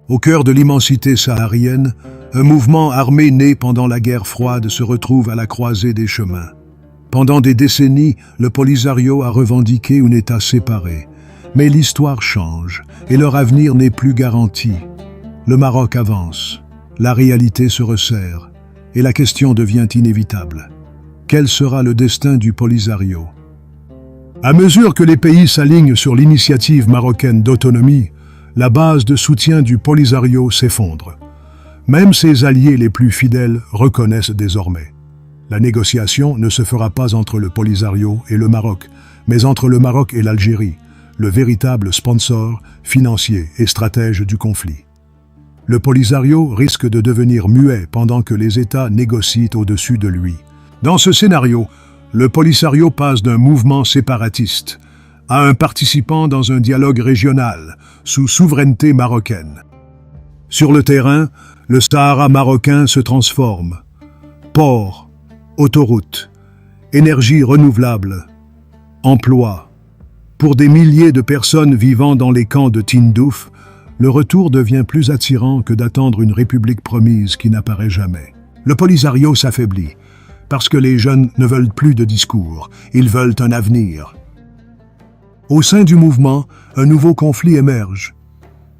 Au cœur de l'immensité saharienne, un mouvement armé né pendant la guerre froide se retrouve à la croisée des chemins. Pendant des décennies, le Polisario a revendiqué un État séparé. Mais l'histoire change et leur avenir n'est plus garanti. Le Maroc avance, la réalité se resserre et la question devient inévitable. Quel sera le destin du Polisario? À mesure que les pays s'alignent sur l'initiative marocaine d'autonomie, la base de soutien du Polisario s'effondre. Même ses alliés les plus fidèles reconnaissent désormais. La négociation ne se fera pas entre le Polisario et le Maroc, mais entre le Maroc et l'Algérie, le véritable sponsor, financier et stratège du conflit. Le Polisario risque de devenir muet pendant que les États négocient au-dessus de lui. Dans ce scénario, le Polisario passe d'un mouvement séparatiste à un participant dans un dialogue régional, sous souveraineté marocaine. Sur le terrain, le Sahara marocain se transforme. Ports, autoroutes, énergie renouvelable, emploi. Pour des milliers de personnes vivant dans les camps de Tindouf, le retour devient plus attirant que d'attendre une république promise qui n'apparaît jamais. Le Polisario s'affaiblit, parce que les jeunes ne veulent plus de discours, ils veulent un avenir. Au sein du mouvement, un nouveau conflit émerge.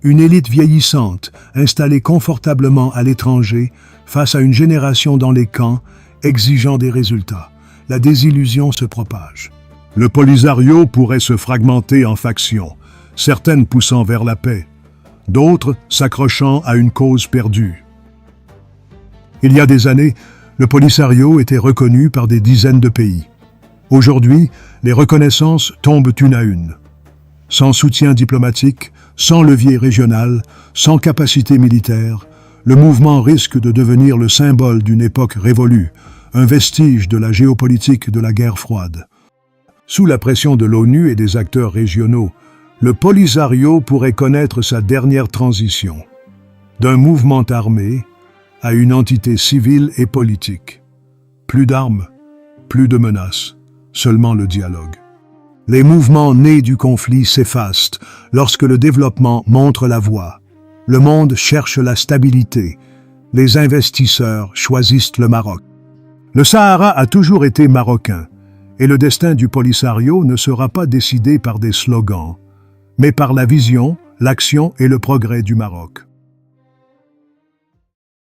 Une élite vieillissante, installée confortablement à l'étranger, face à une génération dans les camps, exigeant des résultats. La désillusion se propage. Le Polisario pourrait se fragmenter en factions, certaines poussant vers la paix, d'autres s'accrochant à une cause perdue. Il y a des années, le Polisario était reconnu par des dizaines de pays. Aujourd'hui, les reconnaissances tombent une à une. Sans soutien diplomatique, sans levier régional, sans capacité militaire, le mouvement risque de devenir le symbole d'une époque révolue, un vestige de la géopolitique de la guerre froide. Sous la pression de l'ONU et des acteurs régionaux, le Polisario pourrait connaître sa dernière transition, d'un mouvement armé à une entité civile et politique. Plus d'armes, plus de menaces, seulement le dialogue. Les mouvements nés du conflit s'effacent lorsque le développement montre la voie. Le monde cherche la stabilité. Les investisseurs choisissent le Maroc. Le Sahara a toujours été marocain, et le destin du Polisario ne sera pas décidé par des slogans, mais par la vision, l'action et le progrès du Maroc.